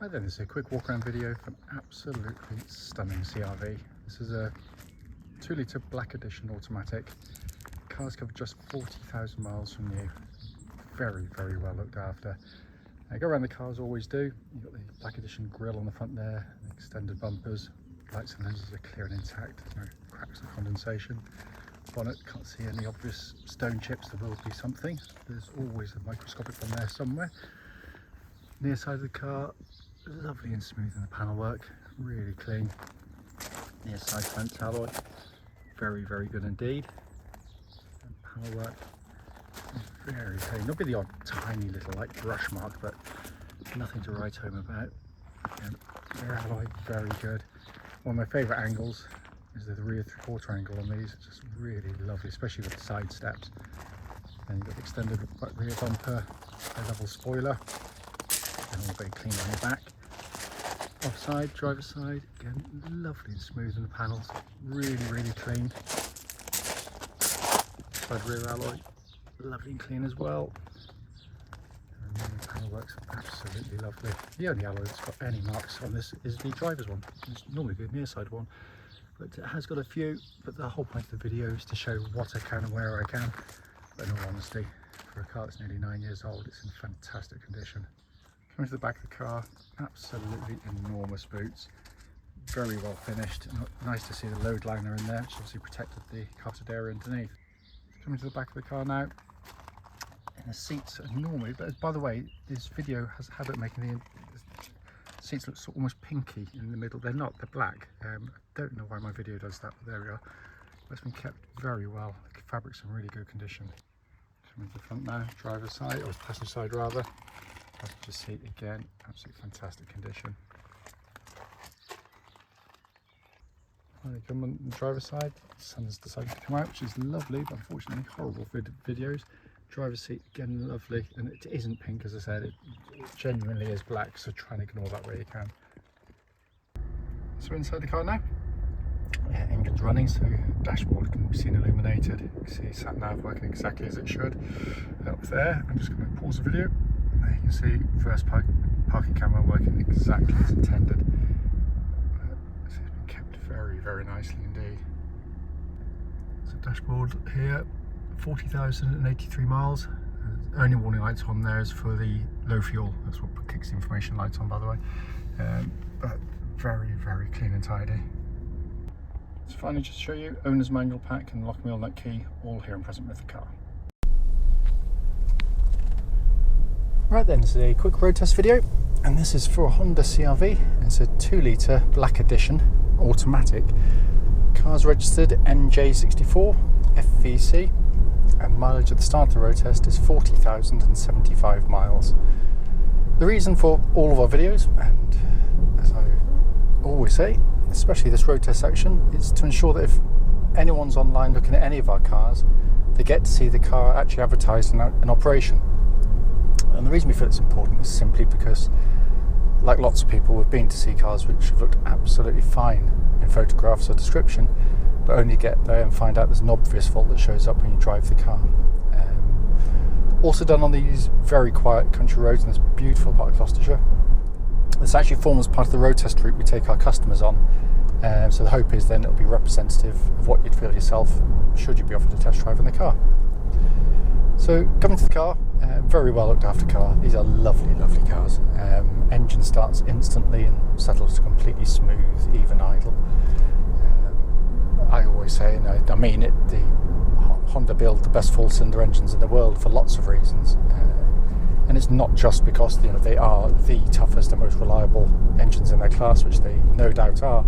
Right then, this is a quick walk around video for an absolutely stunning CRV. This is a 2-litre black edition automatic. Car's covered just 40,000 miles from new. Very, very well looked after. Go around the car as always do. You've got the black edition grille on the front there, and extended bumpers. Lights and lenses are clear and intact, there's no cracks or condensation. Bonnet, can't see any obvious stone chips. There will be something. There's always a microscopic one there somewhere. Near side of the car, lovely and smooth in the panel work, really clean. Near side fence alloy, very, very good indeed. And panel work, very clean. Not be the odd tiny little like brush mark, but nothing to write home about. And rear alloy, very good. One of my favourite angles is the rear 3/4 angle on these. It's just really lovely, especially with the side steps. Then you've got the extended rear bumper, a level spoiler, and all very clean on the back. Offside, driver's side, again, lovely and smooth in the panels, really, really clean. Side rear alloy, lovely and clean as well. And then the panel works absolutely lovely. The only alloy that's got any marks on this is the driver's one. It's normally the near side one, but it has got a few. But the whole point of the video is to show what I can and where I can. But in all honesty, for a car that's nearly 9 years old, it's in fantastic condition. Coming to the back of the car, absolutely enormous boots, very well finished. Nice to see the load liner in there, which obviously protected the carpeted area underneath. Coming to the back of the car now, and the seats are normally, but by the way, this video has a habit of making the seats look sort of almost pinky in the middle. They're not, they're black. I don't know why my video does that, but there we are. But it's been kept very well. The fabric's in really good condition. Coming to the front now, driver's side, or passenger side rather. Passenger seat again, absolutely fantastic condition. Finally come on the driver's side, the sun's decided to come out, which is lovely, but unfortunately horrible for videos. Driver's seat again, lovely, and it isn't pink, as I said, it genuinely is black, so try and ignore that where you can. So we're inside the car now. Yeah, engine's running, so dashboard can be seen illuminated. You can see sat nav working exactly as it should. Up there, I'm just going to pause the video. There you can see first parking camera working exactly as intended. It's been kept very, very nicely indeed. So dashboard here, 40,083 miles. Only warning lights on there is for the low fuel. That's what kicks the information lights on, by the way. But very, very clean and tidy. So finally, just to show you, owner's manual pack and lock me on that key, all here and present with the car. Right then, this is a quick road test video, and this is for a Honda CRV. It's a 2-litre black edition automatic. Car's registered NJ64FVC, and mileage at the start of the road test is 40,075 miles. The reason for all of our videos, and as I always say, especially this road test section, is to ensure that if anyone's online looking at any of our cars, they get to see the car actually advertised in operation. And the reason we feel it's important is simply because, like lots of people, we've been to see cars which have looked absolutely fine in photographs or description, but only get there and find out there's an obvious fault that shows up when you drive the car. Also done on these very quiet country roads in this beautiful part of Gloucestershire. This actually forms part of the road test route we take our customers on. So the hope is then it'll be representative of what you'd feel yourself should you be offered a test drive in the car. So coming to the car, very well looked after car. These are lovely, lovely cars. Engine starts instantly and settles to completely smooth, even idle. I always say, and I mean it, the Honda build the best 4-cylinder engines in the world for lots of reasons. And it's not just because they are the toughest and most reliable engines in their class, which they no doubt are,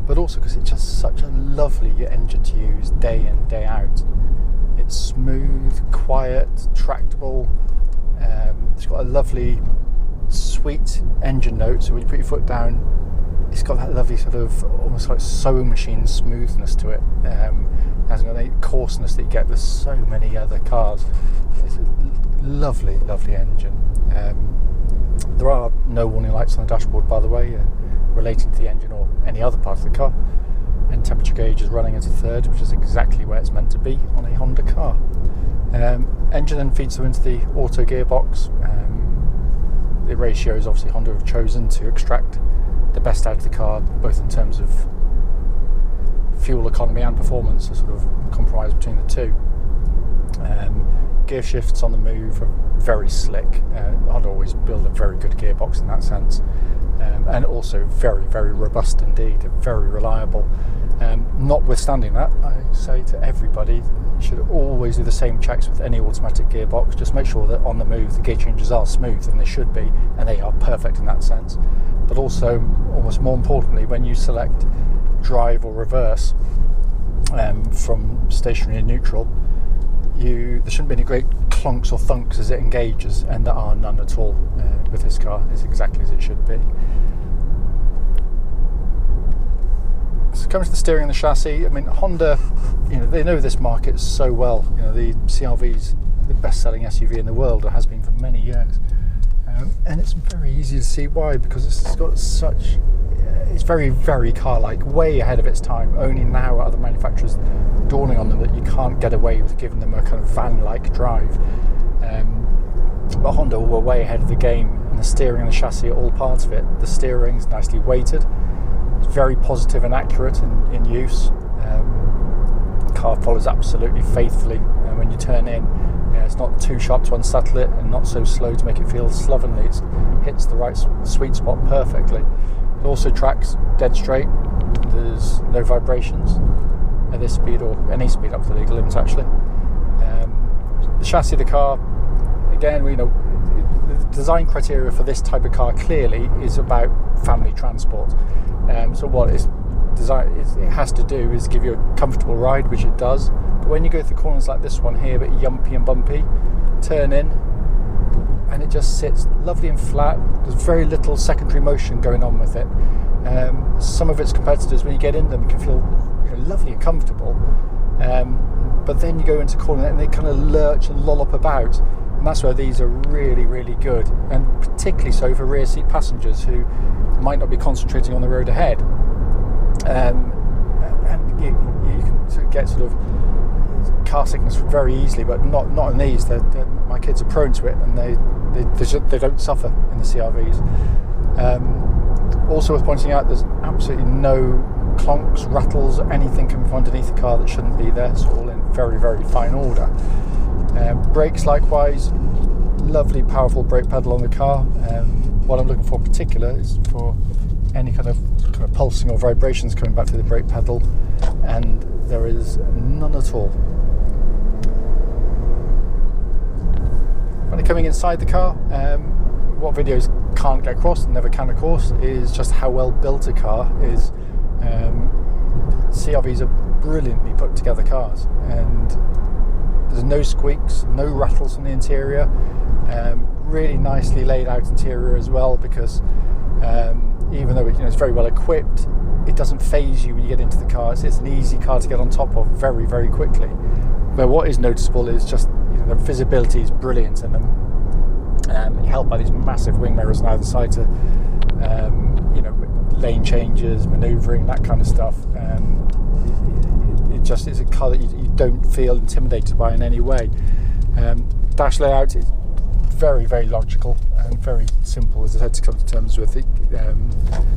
but also because it's just such a lovely engine to use day in, day out. It's smooth, quiet, tractable. It's got a lovely, sweet engine note, so when you put your foot down, it's got that lovely sort of almost like sewing machine smoothness to it. It hasn't got any coarseness that you get with so many other cars. It's a lovely, lovely engine. There are no warning lights on the dashboard, by the way, relating to the engine or any other part of the car. And temperature gauge is running at a third, which is exactly where it's meant to be on a Honda car. Engine then feeds them into the auto gearbox. the ratios obviously Honda have chosen to extract the best out of the car, both in terms of fuel economy and performance, a sort of compromise between the two. Gear shifts on the move are very slick. Honda always build a very good gearbox in that sense, and also very, very robust indeed, very reliable. Notwithstanding that, I say to everybody, you should always do the same checks with any automatic gearbox. Just make sure that on the move the gear changes are smooth, and they should be, and they are perfect in that sense. But also, almost more importantly, when you select drive or reverse from stationary and neutral, there shouldn't be any great clunks or thunks as it engages, and there are none at all with this car. It's exactly as it should be. So coming to the steering and the chassis, I mean, Honda, they know this market so well. The CR-V's the best-selling SUV in the world, it has been for many years, and it's very easy to see why, because it's got such. It's very, very car-like, way ahead of its time. Only now are other manufacturers dawning on them that you can't get away with giving them a kind of van-like drive. But Honda were way ahead of the game, and the steering and the chassis are all parts of it. The steering's nicely weighted. It's very positive and accurate in use. The car follows absolutely faithfully when you turn in. It's not too sharp to unsettle it, and not so slow to make it feel slovenly. It hits the right sweet spot perfectly. It also tracks dead straight. There's no vibrations at this speed or any speed up to the legal limits actually. The chassis of the car, again, the design criteria for this type of car clearly is about family transport. So what it has to do is give you a comfortable ride, which it does. But when you go through corners like this one here, a bit yumpy and bumpy, turn in, and it just sits lovely and flat. There's very little secondary motion going on with it. Some of its competitors, when you get in them, can feel lovely and comfortable, but then you go into corner and they kind of lurch and lollop about, and that's where these are really, really good, and particularly so for rear seat passengers who might not be concentrating on the road ahead. And you can sort of get sort of car sickness very easily, but not in these. My kids are prone to it, and they don't suffer in the CR-Vs. Also worth pointing out, there's absolutely no clonks, rattles, anything coming from underneath the car that shouldn't be there. It's all in very, very fine order. Brakes likewise, lovely powerful brake pedal on the car. What I'm looking for in particular is for any kind of pulsing or vibrations coming back to the brake pedal, and there is none at all. When coming inside the car, what videos can't get across, and never can of course, is just how well built a car is. CR-Vs are brilliantly put together cars, and there's no squeaks, no rattles from the interior. Really nicely laid out interior as well, because even though it's very well equipped, it doesn't faze you when you get into the car. It's an easy car to get on top of very, very quickly. But what is noticeable is just the visibility is brilliant in them. Helped by these massive wing mirrors on either side to lane changes, manoeuvring, that kind of stuff. It just is a car that you don't feel intimidated by in any way. Dash layout is very, very logical and very simple, as I said, to come to terms with.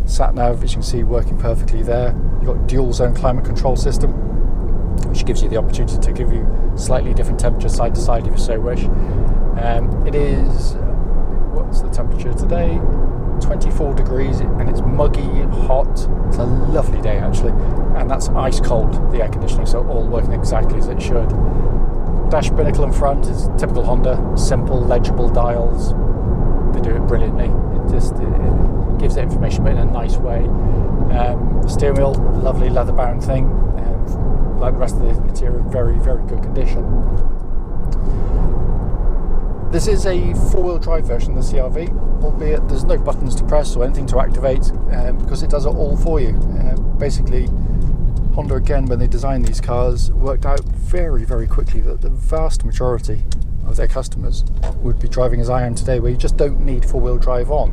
Sat nav, as you can see, working perfectly there. You've got dual zone climate control system, which gives you the opportunity to give you slightly different temperatures side to side if you so wish. It is, what's the temperature today? 24 degrees, and it's muggy, hot. It's a lovely day actually, and that's ice cold, the air conditioning, so all working exactly as it should. Dash binnacle in front is typical Honda, simple, legible dials. They do it brilliantly. It gives the information, but in a nice way. Steering wheel, lovely leather-bound thing. Like the rest of the interior, very, very good condition. This is a four-wheel drive version of the CR-V, albeit there's no buttons to press or anything to activate, because it does it all for you. Basically, Honda, again, when they designed these cars, worked out very, very quickly that the vast majority of their customers would be driving as I am today, where you just don't need four-wheel drive on.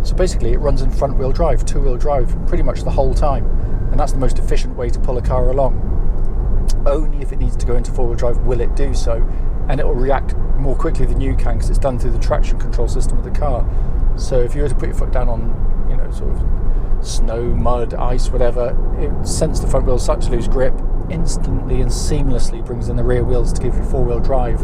So basically, it runs in front-wheel drive, two-wheel drive, pretty much the whole time, and that's the most efficient way to pull a car along. Only if it needs to go into four-wheel drive will it do so, and it will react more quickly than you can, because it's done through the traction control system of the car. So if you were to put your foot down on, you know, sort of snow, mud, ice, whatever, it senses the front wheels start to lose grip, instantly and seamlessly brings in the rear wheels to give you four-wheel drive,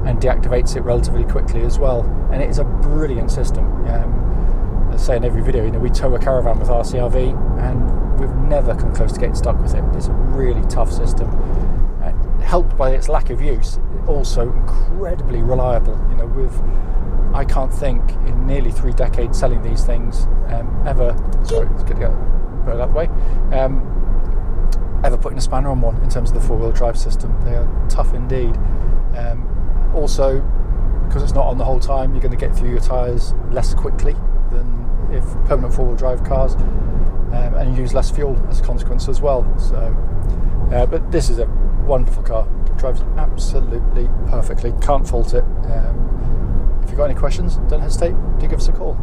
and deactivates it relatively quickly as well. And it is a brilliant system. As I say in every video, you know, we tow a caravan with our CR-V and we've never come close to getting stuck with it. It's a really tough system. Helped by its lack of use, also incredibly reliable. You know, I can't think in nearly 3 decades selling these things ever. Sorry, it's good to go that way. Ever putting a spanner on one in terms of the four-wheel drive system. They are tough indeed. Also, because it's not on the whole time, you're going to get through your tyres less quickly than if permanent four-wheel drive cars, and you use less fuel as a consequence as well. So, but this is a wonderful car. Drives absolutely perfectly. Can't fault it. If you've got any questions, don't hesitate to give us a call.